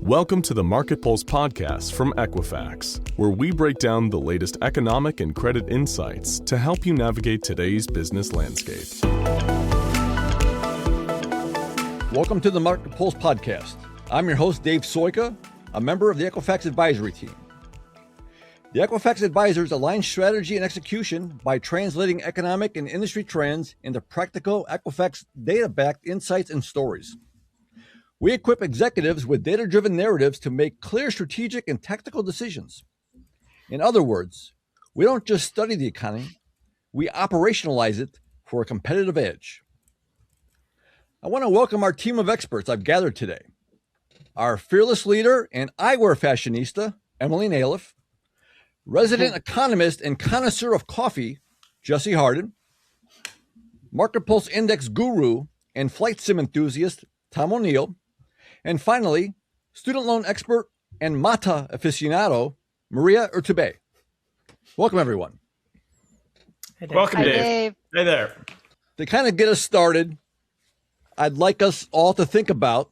Welcome to the Market Pulse podcast from Equifax, where we break down the latest economic and credit insights to help you navigate today's business landscape. Welcome to the Market Pulse podcast. I'm your host, Dave Soika, a member of the Equifax Advisory team. The Equifax Advisors align strategy and execution by translating economic and industry trends into practical Equifax data-backed insights and stories. We equip executives with data-driven narratives to make clear strategic and tactical decisions. In other words, we don't just study the economy, we operationalize it for a competitive edge. I want to welcome our team of experts I've gathered today. Our fearless leader and eyewear fashionista, Emily Naliff, resident economist and connoisseur of coffee, Jesse Harden, Market Pulse Index guru and flight sim enthusiast, Tom O'Neill, and finally, student loan expert and mata aficionado, Maria Urtubey. Welcome, everyone. Hey, Dave. Welcome, Dave. Hey there. To kind of get us started, I'd like us all to think about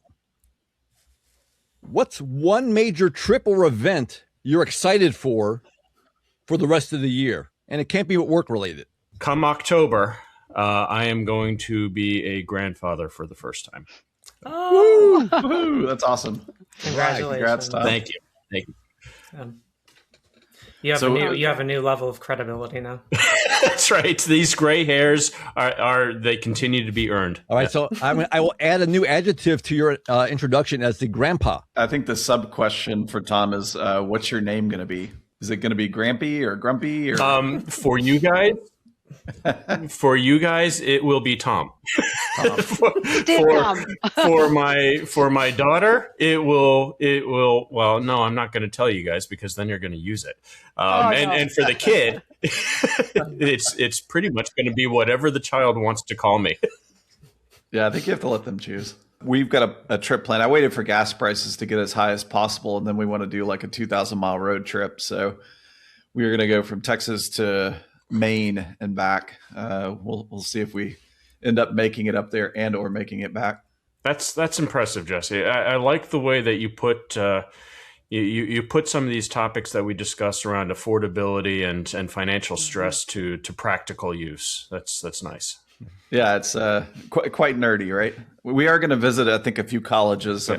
what's one major trip or event you're excited for the rest of the year, and it can't be work related. Come October, I am going to be a grandfather for the first time. Oh, Woo, that's awesome. congratulations! Congrats, Tom. Thank you. You have a new level of credibility now. That's right. These gray hairs they continue to be earned. All right, so I will add a new adjective to your introduction as the grandpa. I think the sub question for Tom is, what's your name going to be? Is it going to be Grampy or Grumpy? Or For you guys, it will be Tom. for my daughter, it will. Well, no, I'm not going to tell you guys because then you're going to use it. And for the kid, it's pretty much going to be whatever the child wants to call me. Yeah, I think you have to let them choose. We've got a trip plan. I waited for gas prices to get as high as possible, and then we want to do like a 2,000-mile road trip. So we're going to go from Texas to Maine and back. We'll see if we end up making it up there and or making it back. That's impressive, Jesse. I like the way that you put you put some of these topics that we discussed around affordability and financial stress to practical use. That's nice. Yeah, it's quite nerdy, right? We are going to visit, I think, a few colleges. Yeah.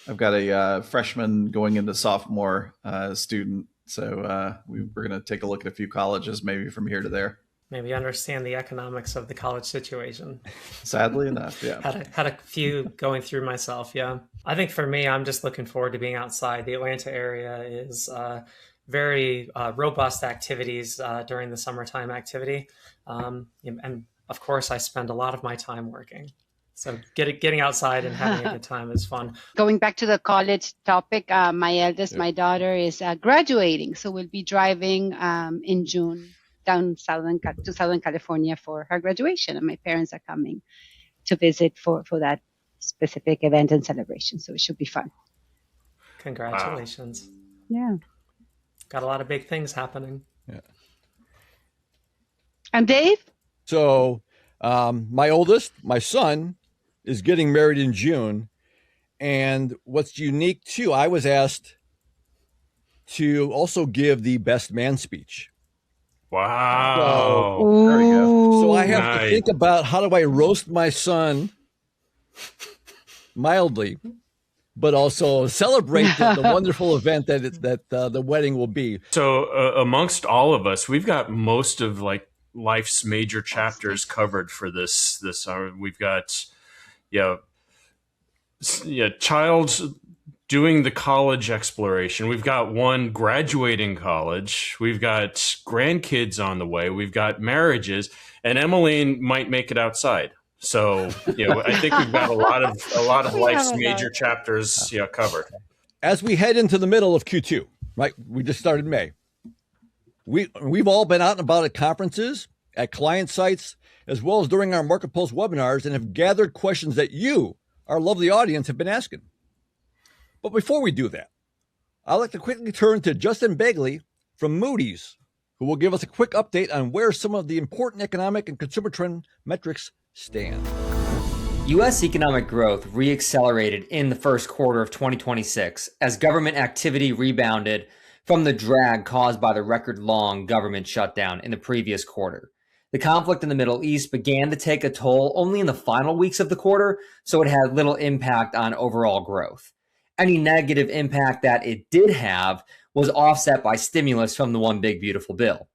I've got a freshman going into sophomore student. So we're going to take a look at a few colleges, maybe from here to there. Maybe understand the economics of the college situation. Sadly enough, yeah. Had a few going through myself, yeah. I think for me, I'm just looking forward to being outside. The Atlanta area is very robust activities during the summertime activity. And of course, I spend a lot of my time working. So getting outside and having a good time is fun. Going back to the college topic, my daughter is graduating. So we'll be driving in June down to Southern California for her graduation. And my parents are coming to visit for that specific event and celebration. So it should be fun. Congratulations. Wow. Yeah. Got a lot of big things happening. Yeah. And Dave? So my oldest, my son, is getting married in June. And what's unique too, I was asked to also give the best man speech. Wow. So, there we go. So I have to think about how do I roast my son mildly, but also celebrate the wonderful event that the wedding will be. So amongst all of us, we've got most of life's major chapters covered for this. We've got child doing the college exploration. We've got one graduating college. We've got grandkids on the way. We've got marriages, and Emmeline might make it outside. So I think we've got a lot of life's major chapters covered. As we head into the middle of Q2, right? We just started May. We've all been out and about at conferences, at client sites, as well as during our Market Pulse webinars, and have gathered questions that you, our lovely audience, have been asking. But before we do that, I'd like to quickly turn to Justin Begley from Moody's, who will give us a quick update on where some of the important economic and consumer trend metrics stand. U.S. economic growth reaccelerated in the first quarter of 2026 as government activity rebounded from the drag caused by the record-long government shutdown in the previous quarter. The conflict in the Middle East began to take a toll only in the final weeks of the quarter, so it had little impact on overall growth. Any negative impact that it did have was offset by stimulus from the One Big Beautiful Bill.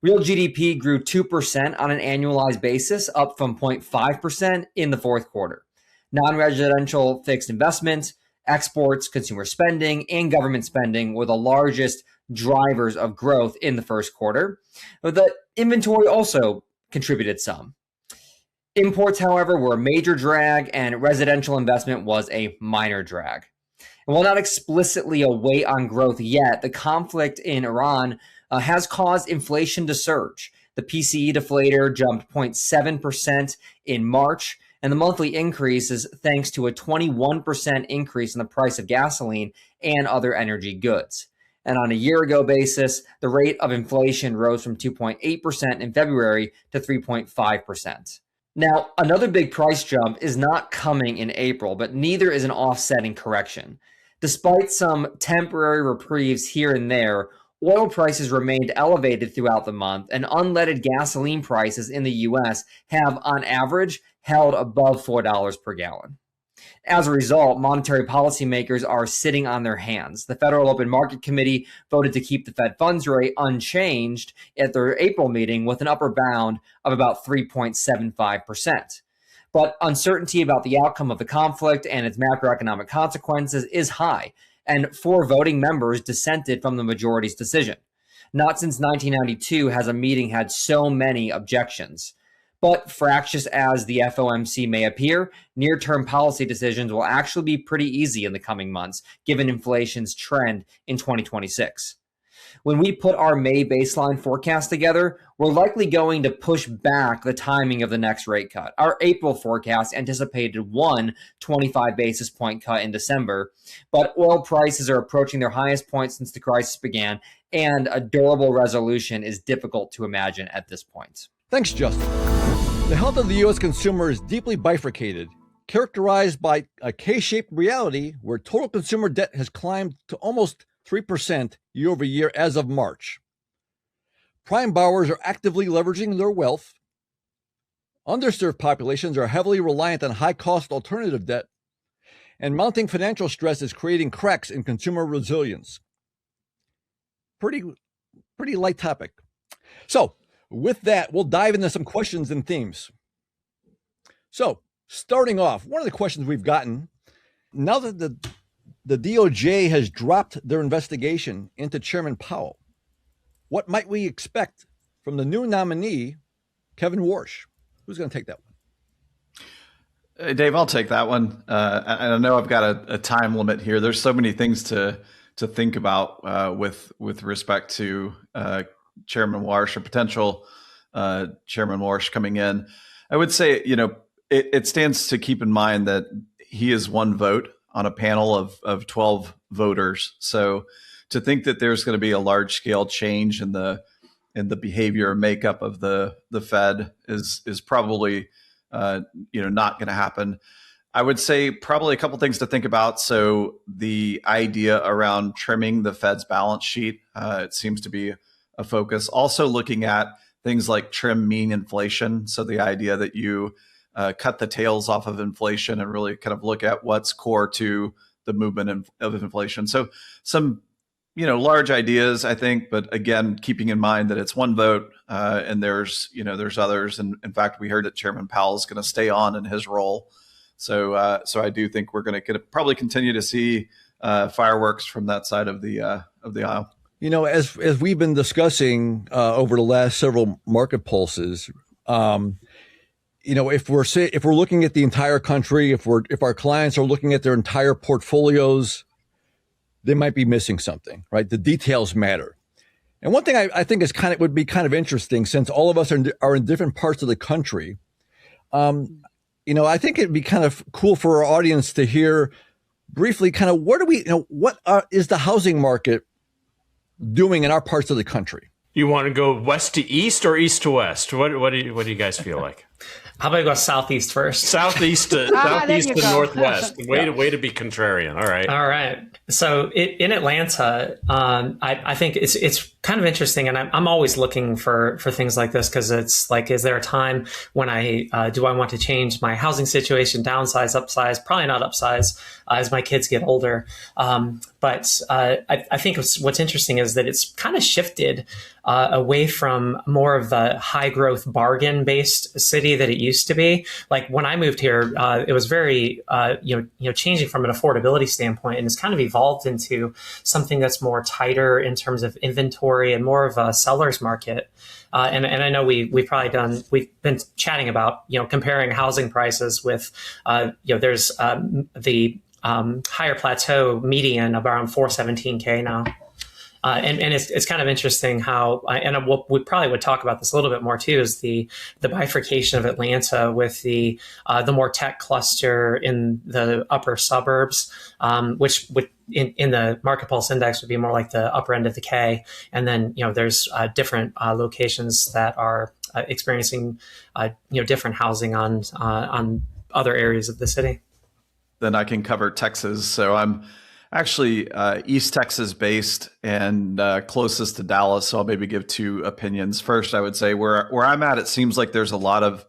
Real GDP grew 2% on an annualized basis, up from 0.5% in the fourth quarter. Non-residential fixed investments, exports, consumer spending, and government spending were the largest drivers of growth in the first quarter. The inventory also contributed some. Imports, however, were a major drag, and residential investment was a minor drag. And while not explicitly a weight on growth yet, the conflict in Iran has caused inflation to surge. The PCE deflator jumped 0.7% in March, and the monthly increase is thanks to a 21% increase in the price of gasoline and other energy goods. And on a year-ago basis, the rate of inflation rose from 2.8% in February to 3.5%. Now, another big price jump is not coming in April, but neither is an offsetting correction. Despite some temporary reprieves here and there, oil prices remained elevated throughout the month, and unleaded gasoline prices in the U.S. have, on average, held above $4 per gallon. As a result, monetary policymakers are sitting on their hands. The Federal Open Market Committee voted to keep the Fed funds rate unchanged at their April meeting with an upper bound of about 3.75%. But uncertainty about the outcome of the conflict and its macroeconomic consequences is high, and 4 voting members dissented from the majority's decision. Not since 1992 has a meeting had so many objections. But fractious as the FOMC may appear, near-term policy decisions will actually be pretty easy in the coming months, given inflation's trend in 2026. When we put our May baseline forecast together, we're likely going to push back the timing of the next rate cut. Our April forecast anticipated one 25 basis point cut in December, but oil prices are approaching their highest point since the crisis began, and a durable resolution is difficult to imagine at this point. Thanks, Justin. The health of the U.S. consumer is deeply bifurcated, characterized by a K-shaped reality where total consumer debt has climbed to almost 3% year over year as of March. Prime borrowers are actively leveraging their wealth. Underserved populations are heavily reliant on high-cost alternative debt, and mounting financial stress is creating cracks in consumer resilience. Pretty light topic. So, with that, we'll dive into some questions and themes. So, starting off, one of the questions we've gotten, now that the DOJ has dropped their investigation into Chairman Powell, what might we expect from the new nominee, Kevin Warsh? Who's going to take that one? Hey, Dave, I'll take that one. And I know I've got a time limit here. There's so many things to think about with respect to Chairman Warsh or potential Chairman Warsh coming in. I would say, it stands to keep in mind that he is one vote on a panel of 12 voters. So to think that there's going to be a large scale change in the behavior or makeup of the Fed is probably not going to happen. I would say probably a couple things to think about. So the idea around trimming the Fed's balance sheet, it seems to be a focus. Also looking at things like trim mean inflation. So the idea that you cut the tails off of inflation and really kind of look at what's core to the movement of inflation. So some, large ideas, I think, but again, keeping in mind that it's one vote and there's others. And in fact, we heard that Chairman Powell is going to stay on in his role. So I do think we're going to probably continue to see fireworks from that side of the aisle. As we've been discussing over the last several market pulses, if we're looking at the entire country, if our clients are looking at their entire portfolios, they might be missing something, right? The details matter. And one thing I think would be kind of interesting, since all of us are in different parts of the country. I think it'd be kind of cool for our audience to hear briefly kind of what is the housing market doing in our parts of the country? You want to go west to east or east to west? What do you guys feel like? How about I go southeast first? Southeast to northwest. Way to be contrarian. All right. All right. So in Atlanta, I think it's kind of interesting, and I'm always looking for things like this, because it's like, is there a time when I want to change my housing situation, downsize, upsize? Probably not upsize as my kids get older. But I think what's interesting is that it's kind of shifted away from more of the high growth bargain based city that it used to be. Like when I moved here, it was very changing from an affordability standpoint, and it's kind of evolved into something that's more tighter in terms of inventory and more of a seller's market. And I know we've been chatting about comparing housing prices with there's the higher plateau median of around 417K now. And it's kind of interesting how, and we probably would talk about this a little bit more too, is the bifurcation of Atlanta with the more tech cluster in the upper suburbs, which would in the Market Pulse Index would be more like the upper end of the K. And then there's different locations that are experiencing different housing on other areas of the city. Then I can cover Texas. So I'm actually East Texas based and closest to Dallas. So I'll maybe give two opinions. First, I would say where I'm at, it seems like there's a lot of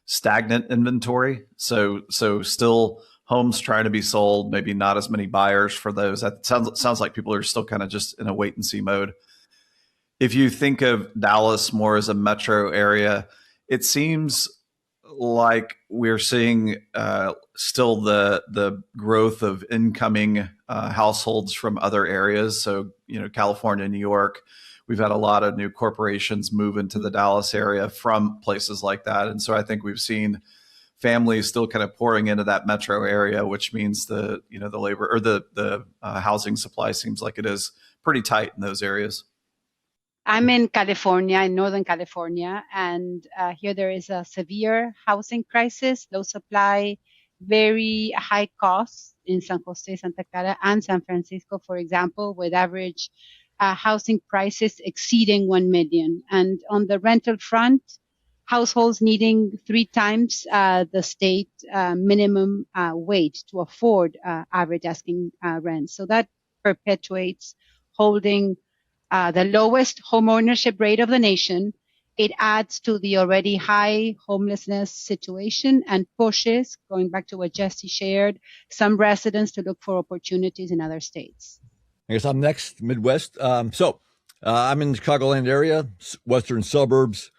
stagnant inventory. So still homes trying to be sold, maybe not as many buyers for those. That sounds like people are still kind of just in a wait and see mode. If you think of Dallas more as a metro area, it seems like we're seeing still the growth of incoming households from other areas. So, California, New York, we've had a lot of new corporations move into the Dallas area from places like that. And so I think we've seen families still kind of pouring into that metro area, which means the labor or the housing supply seems like it is pretty tight in those areas. I'm in California, in Northern California, and here there is a severe housing crisis, low supply, very high costs in San Jose, Santa Clara, and San Francisco, for example, with average housing prices exceeding $1 million. And on the rental front, households needing 3 times the state minimum wage to afford average asking rent. So that perpetuates holding the lowest home ownership rate of the nation. It adds to the already high homelessness situation and pushes, going back to what Jesse shared, some residents to look for opportunities in other states. I guess I'm next, Midwest. I'm in the Chicagoland area, western suburbs.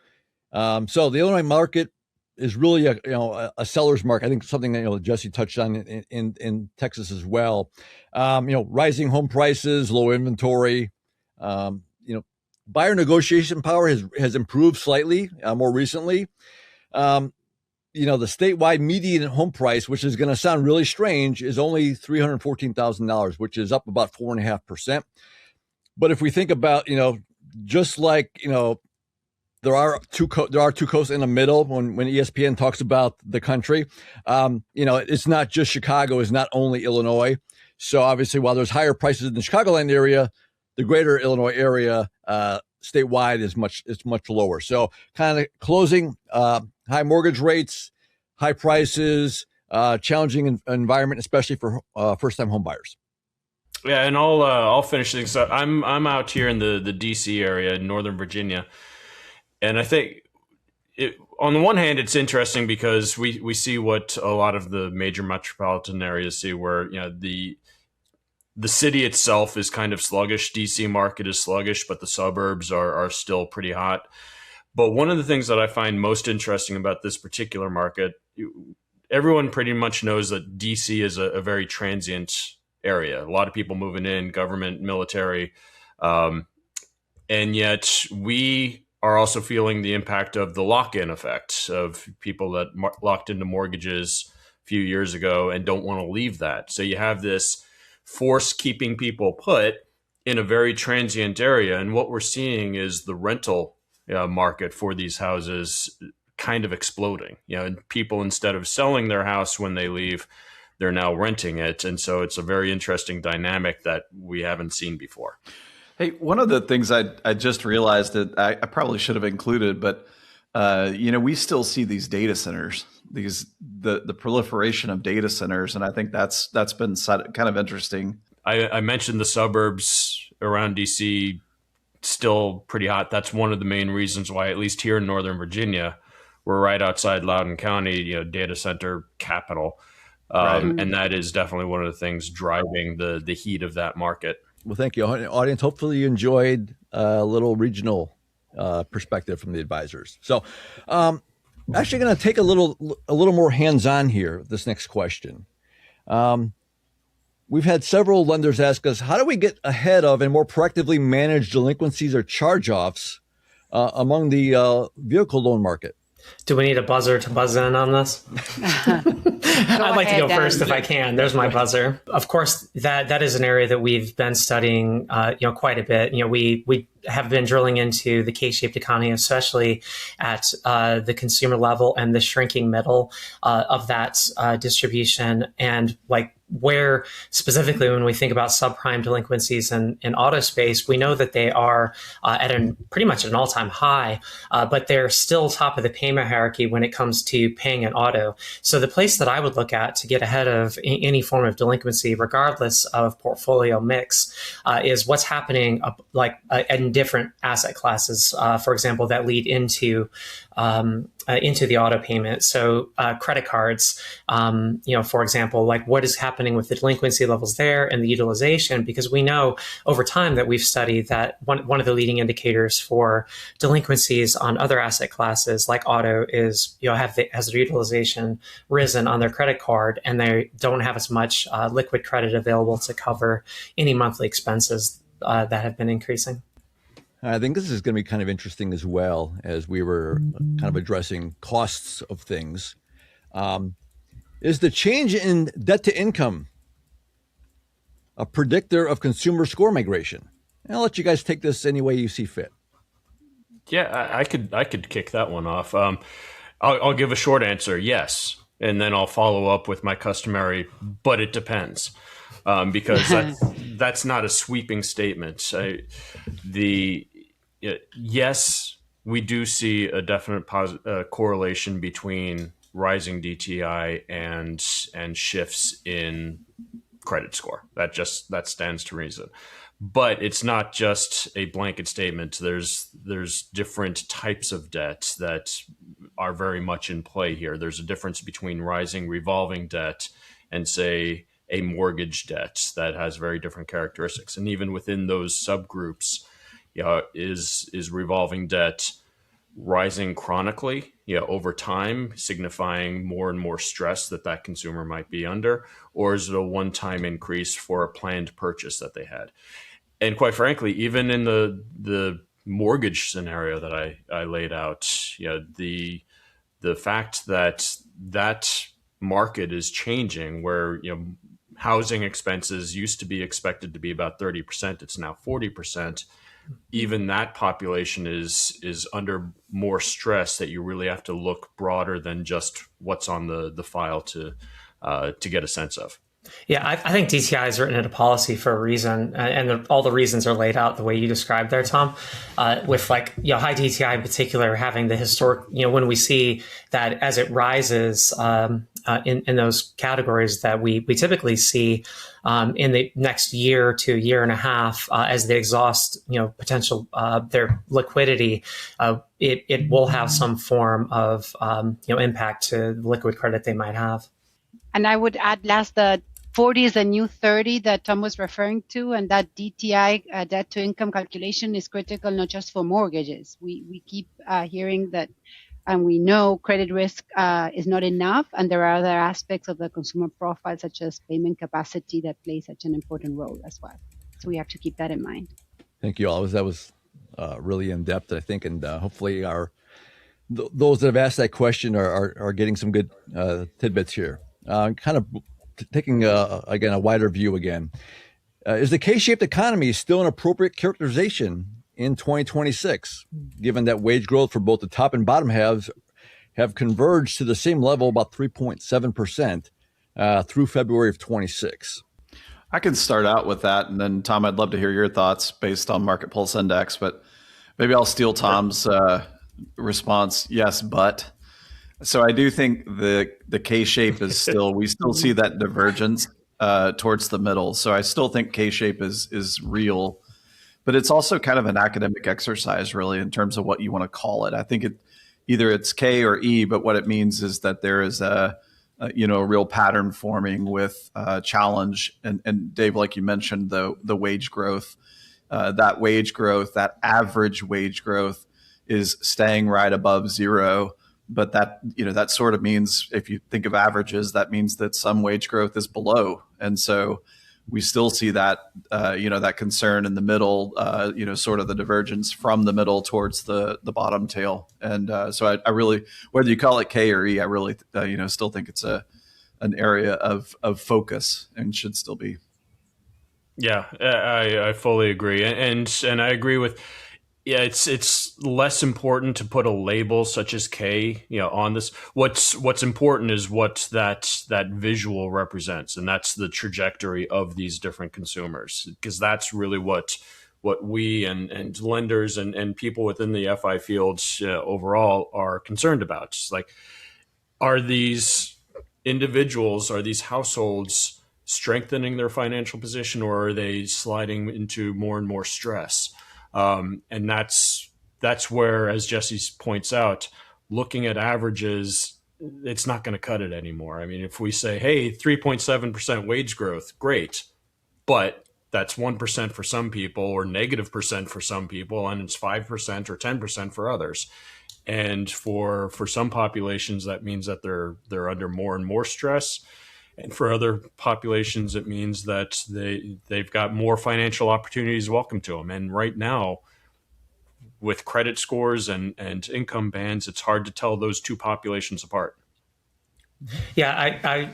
So the Illinois market is really a seller's market. I think something that Jesse touched on in Texas as well. Rising home prices, low inventory. Buyer negotiation power has improved slightly more recently. The statewide median home price, which is going to sound really strange, is only $314,000, which is up about 4.5%. But if we think about, just like, there are two coasts in the middle when ESPN talks about the country, it's not just Chicago, it's not only Illinois. So obviously, while there's higher prices in the Chicagoland area, the greater Illinois area statewide is much lower. So kind of closing high mortgage rates, high prices, challenging environment, especially for first-time home buyers. Yeah, and I'll finish things up. I'm out here in the DC area, in Northern Virginia, and I think on the one hand, it's interesting because we see what a lot of the major metropolitan areas see, where the city itself is kind of sluggish. DC market is sluggish, but the suburbs are still pretty hot. But one of the things that I find most interesting about this particular market, everyone pretty much knows that DC is a very transient area. A lot of people moving in, government, military. And yet we are also feeling the impact of the lock-in effect of people that locked into mortgages a few years ago and don't want to leave that. So you have this force keeping people put in a very transient area. And what we're seeing is the rental market for these houses kind of exploding. And people, instead of selling their house when they leave, they're now renting it. And so it's a very interesting dynamic that we haven't seen before. Hey, one of the things I just realized that I probably should have included, but we still see these data centers, the proliferation of data centers, and I think that's been kind of interesting. I mentioned the suburbs around DC still pretty hot. That's one of the main reasons why, at least here in Northern Virginia, we're right outside Loudoun County, data center capital. Right. And that is definitely one of the things driving the heat of that market. Well, thank you, audience. Hopefully you enjoyed a little regional perspective from the advisors. So actually going to take a little more hands-on here, this next question. We've had several lenders ask us, how do we get ahead of and more proactively manage delinquencies or charge-offs among the vehicle loan market? Do we need a buzzer to buzz in on this? I'd like to go first if I can. There's my buzzer. Of course, that is an area that we've been studying, quite a bit. We have been drilling into the K-shaped economy, especially at the consumer level and the shrinking middle of that distribution, and where specifically when we think about subprime delinquencies in auto space, we know that they are pretty much at an all-time high, but they're still top of the payment hierarchy when it comes to paying an auto. So the place that I would look at to get ahead of any form of delinquency, regardless of portfolio mix, is what's happening in different asset classes, for example, that lead into the auto payment. So credit cards, for example, what is happening with the delinquency levels there and the utilization, because we know over time that we've studied that one of the leading indicators for delinquencies on other asset classes like auto is, has their utilization risen on their credit card, and they don't have as much liquid credit available to cover any monthly expenses that have been increasing. I think this is going to be kind of interesting as well, as we were kind of addressing costs of things. Is the change in debt to income a predictor of consumer score migration? And I'll let you guys take this any way you see fit. Yeah, I could kick that one off. I'll give a short answer, yes, and then I'll follow up with my customary, but it depends. Because that's not a sweeping statement. Yes, we do see a definite correlation between rising DTI and shifts in credit score. That stands to reason. But it's not just a blanket statement. There's different types of debt that are very much in play here. There's a difference between rising revolving debt and, say, a mortgage debt that has very different characteristics. And even within those subgroups, is revolving debt rising chronically, over time, signifying more and more stress that consumer might be under, or is it a one-time increase for a planned purchase that they had? And quite frankly, even in the mortgage scenario that I laid out, the fact that market is changing, where housing expenses used to be expected to be about 30%. It's now 40%. Even that population is under more stress, that you really have to look broader than just what's on the file to get a sense of. Yeah, I think DTI is written into policy for a reason, and all the reasons are laid out the way you described there, Tom. With high DTI in particular, having the historic, when we see that as it rises in those categories that we typically see in the next year to a year and a half, as they exhaust potential their liquidity, it will have some form of impact to the liquid credit they might have. And I would add the 40 is the new 30 that Tom was referring to, and that DTI, debt to income calculation, is critical not just for mortgages. We keep hearing that, and we know credit risk is not enough, and there are other aspects of the consumer profile, such as payment capacity, that play such an important role as well. So we have to keep that in mind. Thank you all. That was really in depth, I think, and hopefully those that have asked that question are getting some good tidbits here. Kind of taking again a wider view again, is the K-shaped economy still an appropriate characterization in 2026, given that wage growth for both the top and bottom halves have converged to the same level, about 3.7% through February of 26? I can start out with that, and then Tom, I'd love to hear your thoughts based on Market Pulse Index, but maybe I'll steal Tom's response, yes, but. So I do think the K-shape is still, we still see that divergence towards the middle. So I still think K-shape is real, but it's also kind of an academic exercise really in terms of what you want to call it. I think either it's K or E, but what it means is that there is a real pattern forming with challenge. And Dave, like you mentioned, the wage growth, that average wage growth is staying right above zero. But that sort of means, if you think of averages, that means that some wage growth is below. And so we still see that, that concern in the middle, sort of the divergence from the middle towards the bottom tail. And so I really, whether you call it K or E, I really, still think it's an area of focus and should still be. Yeah, I fully agree. And I agree with, yeah, it's less important to put a label such as K, on this. What's important is what that visual represents, and that's the trajectory of these different consumers, because that's really what we and lenders and people within the FI fields overall are concerned about. It's like, are these individuals, are these households strengthening their financial position, or are they sliding into more and more stress? And that's where, as Jesse points out, looking at averages, it's not going to cut it anymore. I mean, if we say, hey, 3.7% wage growth, great, but that's 1% for some people, or -% for some people, and it's 5% or 10% for others. And for some populations, that means that they're under more and more stress. And for other populations, it means that they've got more financial opportunities welcome to them. And right now, with credit scores and income bands, it's hard to tell those two populations apart. Yeah, I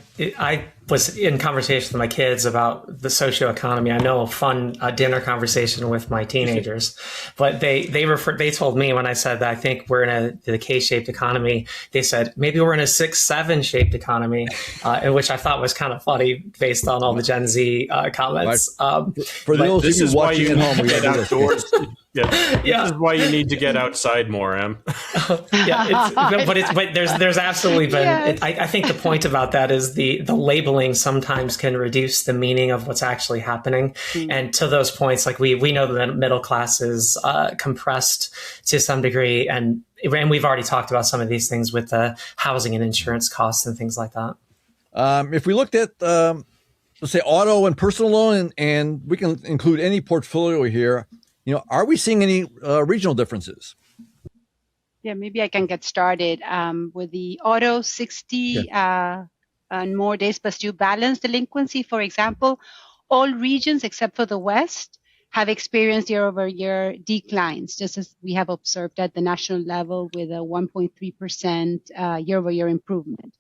was in conversation with my kids about the socioeconomy. I know a fun dinner conversation with my teenagers, but they told me, when I said that I think we're in the K-shaped economy, they said maybe we're in a 6-7 shaped economy, which I thought was kind of funny based on all the Gen Z comments. For those of you watching at home, we get outdoors. This is why you need to get outside more, Em. But there's absolutely been. Yes. I think the point about that is the labeling sometimes can reduce the meaning of what's actually happening. And to those points, like we know that the middle class is compressed to some degree, and we've already talked about some of these things with the housing and insurance costs and things like that. If we looked at let's say auto and personal loan, and we can include any portfolio here, are we seeing any regional differences? Yeah, maybe I can get started with the auto 60 and more days past due balance delinquency, for example. All regions except for the West have experienced year-over-year declines, just as we have observed at the national level with a 1.3% year-over-year improvement.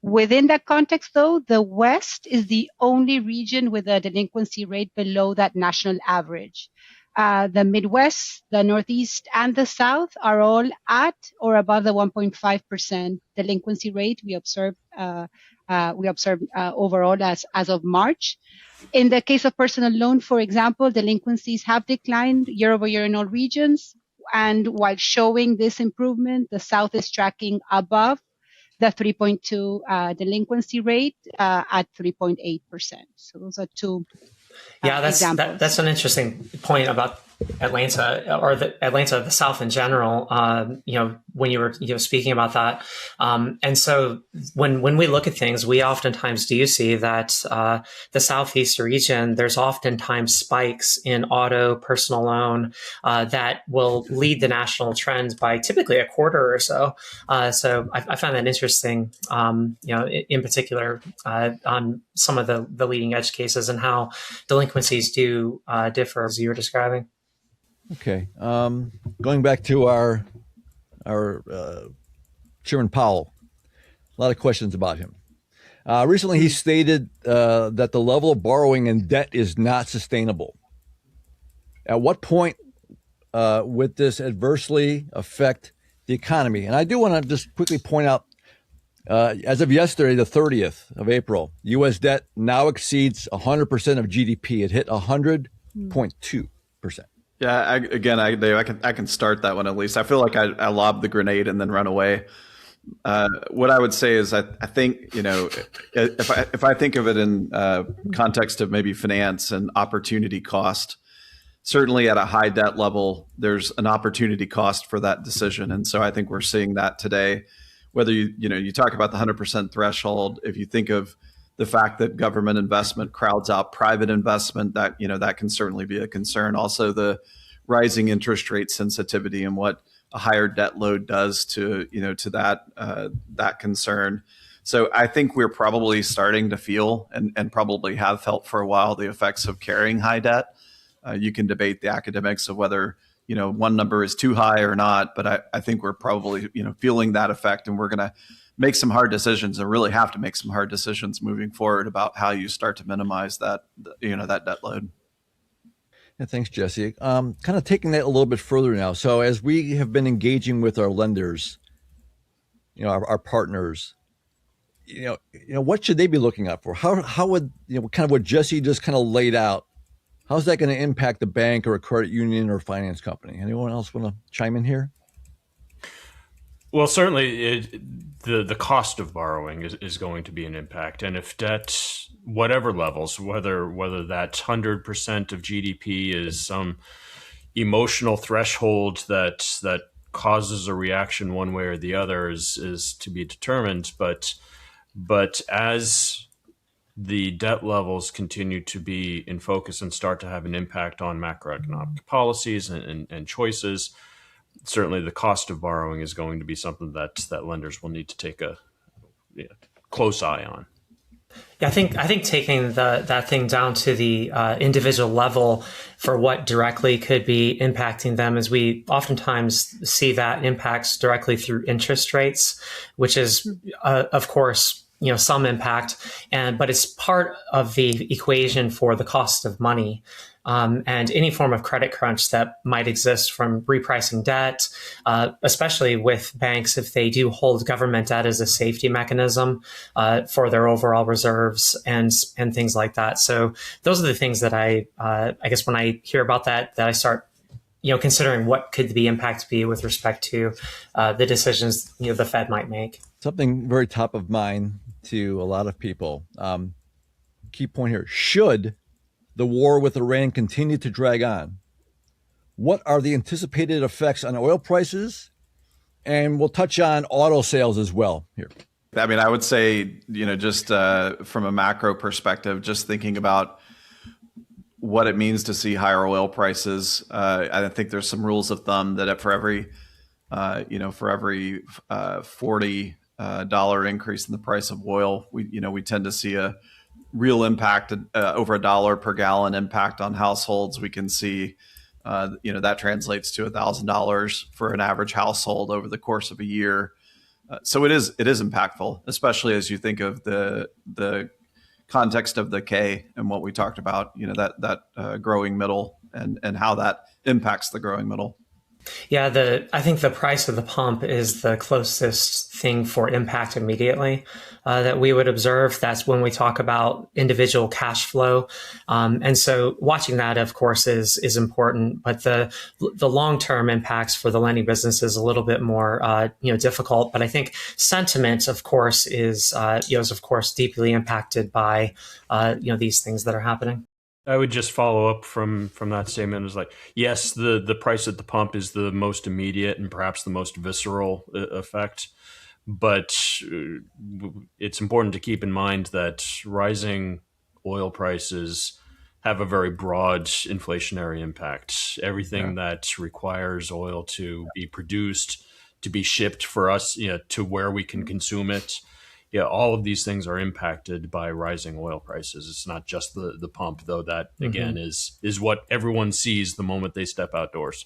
Within that context, though, the West is the only region with a delinquency rate below that national average. The Midwest, the Northeast, and the South are all at or above the 1.5% delinquency rate we observed overall as of March. In the case of personal loan, for example, delinquencies have declined year over year in all regions. And while showing this improvement, the South is tracking above the 3.2 delinquency rate at 3.8%. So those are two examples. That's an interesting point about Atlanta, or the South in general. When you were speaking about that, and so when we look at things, we oftentimes do see that the Southeast region, there's oftentimes spikes in auto, personal loan that will lead the national trends by typically a quarter or so. So I find that interesting. In particular on some of the leading edge cases and how delinquencies do differ, as you were describing. Okay. Going back to our Chairman Powell, a lot of questions about him. Recently, he stated that the level of borrowing and debt is not sustainable. At what point would this adversely affect the economy? And I do want to just quickly point out, as of yesterday, the 30th of April, U.S. debt now exceeds 100% of GDP. It hit 100.2%. Yeah, Dave, I can start that one at least. I feel like I lobbed the grenade and then run away. What I would say is I think, if I think of it in context of maybe finance and opportunity cost, certainly at a high debt level, there's an opportunity cost for that decision. And so I think we're seeing that today. Whether you talk about the 100% threshold, if you think of the fact that government investment crowds out private investment, that that can certainly be a concern. Also, the rising interest rate sensitivity and what a higher debt load does to that concern. So I think we're probably starting to feel and probably have felt for a while the effects of carrying high debt. You can debate the academics of whether one number is too high or not, but I think we're probably feeling that effect, and we're going to make some hard decisions and really have to make some hard decisions moving forward about how you start to minimize that that debt load. Yeah, thanks, Jesse. Kind of taking that a little bit further now. So as we have been engaging with our lenders, our partners, what should they be looking out for? How would kind of what Jesse just kind of laid out? How's that going to impact the bank or a credit union or finance company? Anyone else want to chime in here? Well, certainly the cost of borrowing is going to be an impact. And if debt, whatever levels, whether that 100% of GDP is some emotional threshold that causes a reaction one way or the other is to be determined. But as the debt levels continue to be in focus and start to have an impact on macroeconomic policies and choices, certainly the cost of borrowing is going to be something that lenders will need to take a close eye on. Yeah, I think taking that thing down to the individual level for what directly could be impacting them, is we oftentimes see that impacts directly through interest rates, which is, of course, some impact, but it's part of the equation for the cost of money. And any form of credit crunch that might exist from repricing debt, especially with banks, if they do hold government debt as a safety mechanism for their overall reserves and things like that. So those are the things that I guess when I hear about that I start considering what could the impact be with respect to the decisions the Fed might make. Something very top of mind to a lot of people. Key point here: should the war with Iran continue to drag on, what are the anticipated effects on oil prices? And we'll touch on auto sales as well here. I mean, I would say, just from a macro perspective, just thinking about what it means to see higher oil prices. I think there's some rules of thumb that for every $40 increase in the price of oil, we tend to see a real impact, over $1 per gallon impact on households. We can see, that translates to $1,000 for an average household over the course of a year. So it is impactful, especially as you think of the context of the K and what we talked about, that growing middle and how that impacts the growing middle. Yeah, I think the price of the pump is the closest thing for impact immediately that we would observe. That's when we talk about individual cash flow. And so watching that, of course, is important. But the long-term impacts for the lending business is a little bit more difficult. But I think sentiment, of course, is of course deeply impacted by these things that are happening. I would just follow up from that statement is yes, the price at the pump is the most immediate and perhaps the most visceral effect. But it's important to keep in mind that rising oil prices have a very broad inflationary impact. Everything that requires oil to be produced, to be shipped for us, to where we can consume it. Yeah, all of these things are impacted by rising oil prices. It's not just the pump, though. That again is what everyone sees the moment they step outdoors.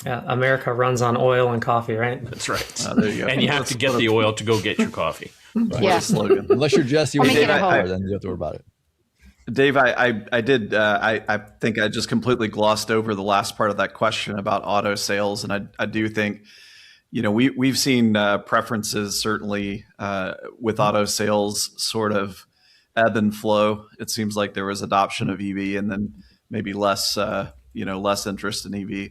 Yeah, America runs on oil and coffee, right? That's right. There you go. And you have to get the oil to go get your coffee. Right. Yeah. Slogan. Unless you're Jesse with Dave, then you have to worry about it. Dave, I think I just completely glossed over the last part of that question about auto sales, and I do think. We've seen preferences certainly with auto sales sort of ebb and flow. It seems like there was adoption of EV and then maybe less less interest in EV.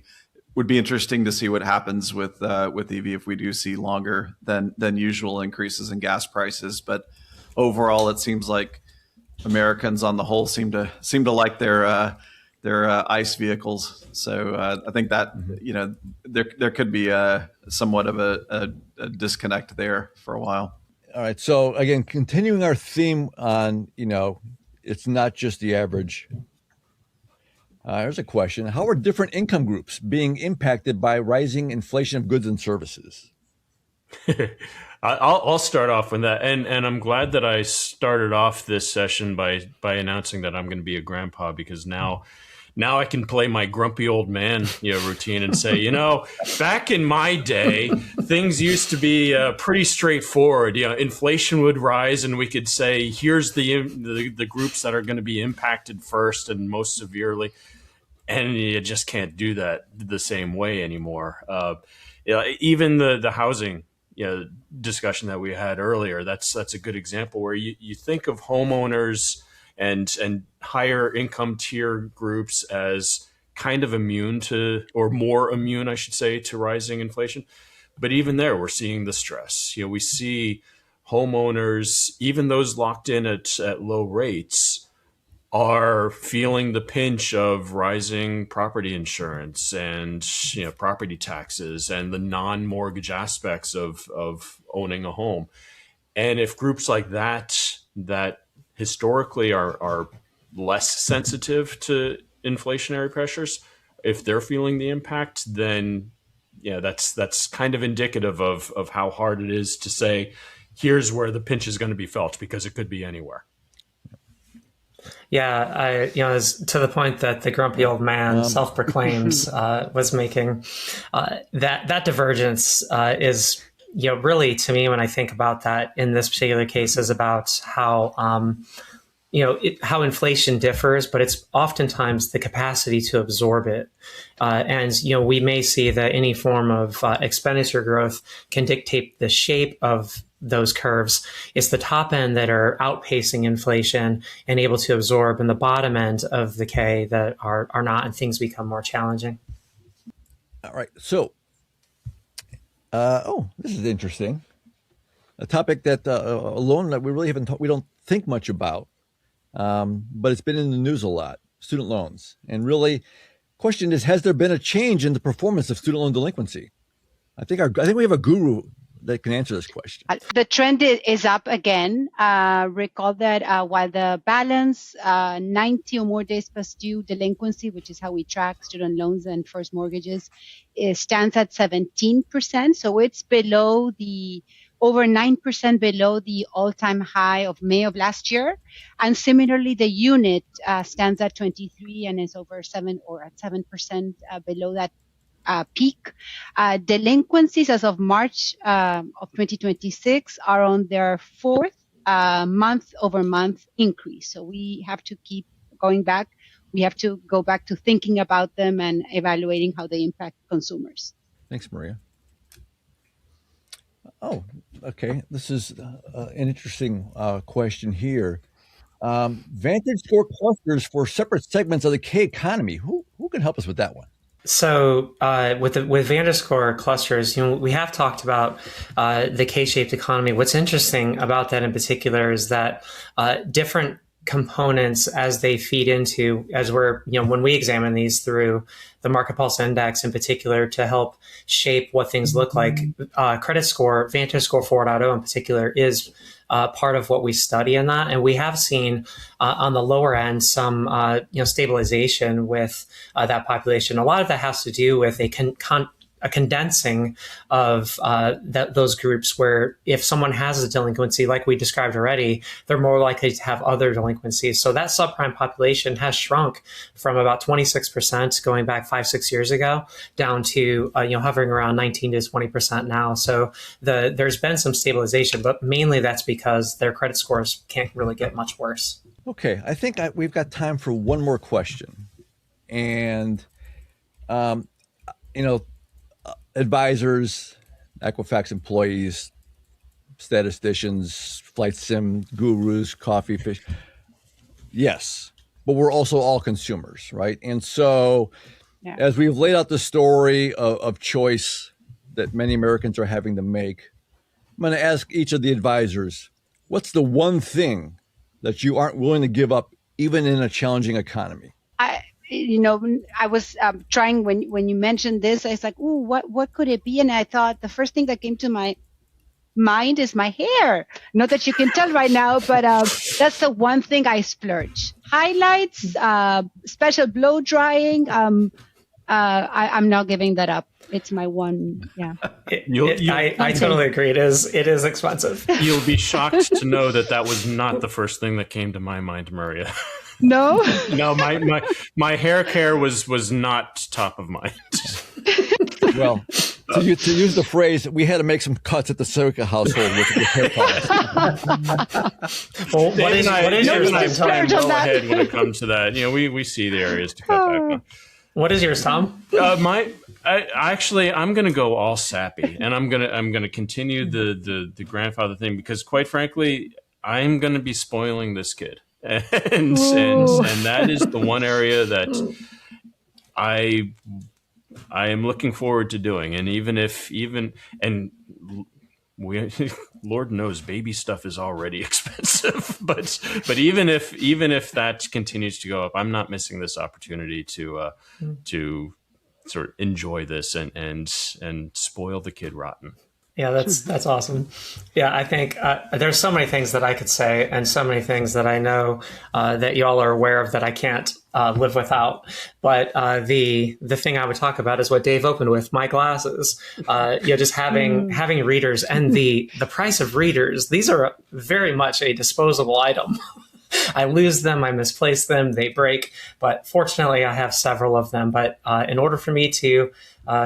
Would be interesting to see what happens with EV if we do see longer than usual increases in gas prices. But overall, it seems like Americans on the whole seem to like their ICE vehicles. So I think that there could be somewhat of a disconnect there for a while. All right. So again, continuing our theme on it's not just the average. Here's a question: how are different income groups being impacted by rising inflation of goods and services? I'll start off with that, and I'm glad that I started off this session by announcing that I'm going to be a grandpa, because now I can play my grumpy old man routine and say, back in my day, things used to be pretty straightforward. Inflation would rise, and we could say, here's the groups that are going to be impacted first and most severely, and you just can't do that the same way anymore. Even the housing discussion that we had earlier, that's a good example where you think of homeowners and higher income tier groups as kind of immune to, or more immune, I should say, to rising inflation. But even there, we're seeing the stress. We see homeowners, even those locked in at low rates, are feeling the pinch of rising property insurance and property taxes and the non-mortgage aspects of owning a home. And if groups like that historically are less sensitive to inflationary pressures, if they're feeling the impact, then that's kind of indicative of how hard it is to say, here's where the pinch is going to be felt, because it could be anywhere. Yeah, as to the point that the grumpy old man self-proclaims was making, that divergence is, really, to me, when I think about that in this particular case, is about how how inflation differs, but it's oftentimes the capacity to absorb it. And we may see that any form of expenditure growth can dictate the shape of those curves. It's the top end that are outpacing inflation and able to absorb, and the bottom end of the K that are not, and things become more challenging. All right. So, this is interesting. A topic that a loan that we really we don't think much about, but it's been in the news a lot: student loans. And really, question is, has there been a change in the performance of student loan delinquency? I think we have a guru that can answer this question. The trend is up again. Recall that while the balance 90 or more days past due delinquency, which is how we track student loans and first mortgages, stands at 17%. So it's over 9% below the all-time high of May of last year. And similarly, the unit stands at 23 and is over 7% below that peak. Delinquencies as of March of 2026 are on their fourth month-over-month increase. So we have to keep going back. We have to go back to thinking about them and evaluating how they impact consumers. Thanks, Maria. Oh, okay. This is an interesting question here. Vantage score clusters for separate segments of the K economy. Who can help us with that one? So with VantageScore clusters, we have talked about the K-shaped economy. What's interesting about that in particular is that different components, as they feed into, as we're, when we examine these through the Market Pulse Index in particular to help shape what things look like, credit score, VantageScore 4.0 in particular, is part of what we study in that. And we have seen on the lower end some stabilization with that population. A lot of that has to do with a condensing of those groups, where if someone has a delinquency, like we described already, they're more likely to have other delinquencies. So that subprime population has shrunk from about 26% going back 5-6 years ago down to hovering around 19 to 20% now. So there's been some stabilization, but mainly that's because their credit scores can't really get much worse. Okay, I think we've got time for one more question. And, advisors, Equifax employees, statisticians, flight sim gurus, coffee fish. Yes, but we're also all consumers, right? And so as we've laid out the story of choice that many Americans are having to make, I'm going to ask each of the advisors, what's the one thing that you aren't willing to give up even in a challenging economy? I was trying when you mentioned this, I was like, "Ooh, what could it be?" And I thought the first thing that came to my mind is my hair. Not that you can tell right now, but that's the one thing I splurge. Highlights, special blow drying. I'm not giving that up. It's my one. Yeah. I totally agree. It is expensive. You'll be shocked to know that was not the first thing that came to my mind, Maria. No. No, my hair care was not top of mind. Well, to use the phrase, we had to make some cuts at the Soika household with hair products. Well, what is your time well ahead when it comes to that? We see the areas to cut back on. What is yours, Tom? I'm going to go all sappy, and I'm gonna continue the grandfather thing because, quite frankly, I'm going to be spoiling this kid, and that is the one area that I am looking forward to doing. And Lord knows, baby stuff is already expensive, but even if that continues to go up, I'm not missing this opportunity to sort of enjoy this and spoil the kid rotten. Yeah, that's awesome. Yeah, I think there's so many things that I could say and so many things that I know that y'all are aware of that I can't live without. But the thing I would talk about is what Dave opened with, my glasses. Just having readers and the price of readers. These are very much a disposable item. I lose them, I misplace them, they break. But fortunately, I have several of them. But in order for me to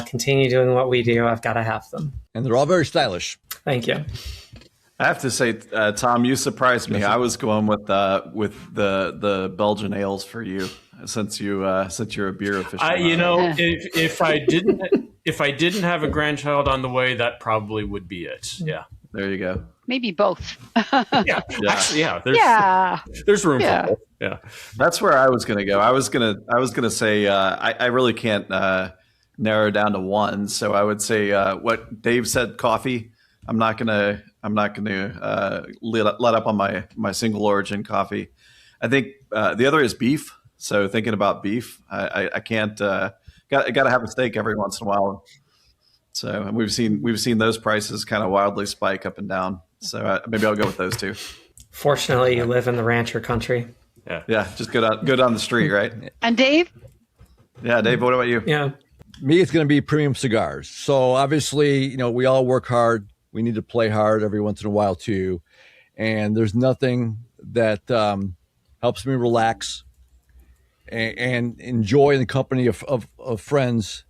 continue doing what we do, I've got to have them. And they're all very stylish. Thank you. I have to say, Tom, you surprised me. I was going with the Belgian ales for you, since you're a beer aficionado. If I didn't have a grandchild on the way, that probably would be it. Yeah. There you go. Maybe both. Yeah. Actually, yeah. There's room for both. Yeah. That's where I was going to go. I was gonna say I really can't narrow down to one. So I would say what Dave said, coffee. I'm not gonna let up on my single origin coffee. I think the other is beef. So thinking about beef, I can't got to have a steak every once in a while. So and we've seen those prices kind of wildly spike up and down. So maybe I'll go with those two. Fortunately, you live in the rancher country. Yeah. Just go down the street, right? And Dave? Yeah, Dave. What about you? Yeah. Me, it's going to be premium cigars. So obviously, we all work hard. We need to play hard every once in a while too. And there's nothing that helps me relax and enjoy the company of friends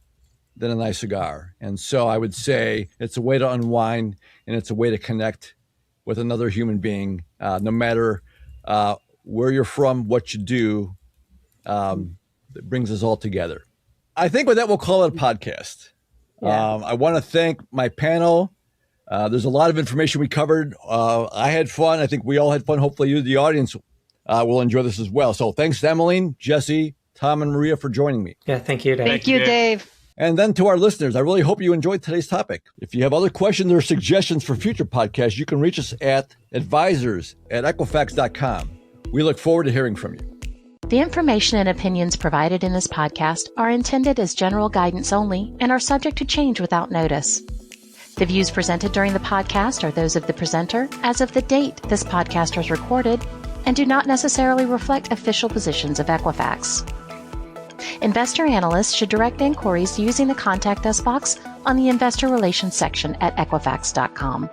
than a nice cigar. And so I would say it's a way to unwind and it's a way to connect with another human being, no matter where you're from, what you do, it brings us all together. I think with that, we'll call it a podcast. Yeah. I want to thank my panel. There's a lot of information we covered. I had fun. I think we all had fun. Hopefully you, the audience, will enjoy this as well. So thanks to Emmeline, Jesse, Tom, and Maria for joining me. Yeah, thank you, Dave. Thank you, Dave. And then to our listeners, I really hope you enjoyed today's topic. If you have other questions or suggestions for future podcasts, you can reach us at advisors@equifax.com. We look forward to hearing from you. The information and opinions provided in this podcast are intended as general guidance only and are subject to change without notice. The views presented during the podcast are those of the presenter as of the date this podcast was recorded and do not necessarily reflect official positions of Equifax. Investor analysts should direct inquiries using the Contact Us box on the Investor Relations section at Equifax.com.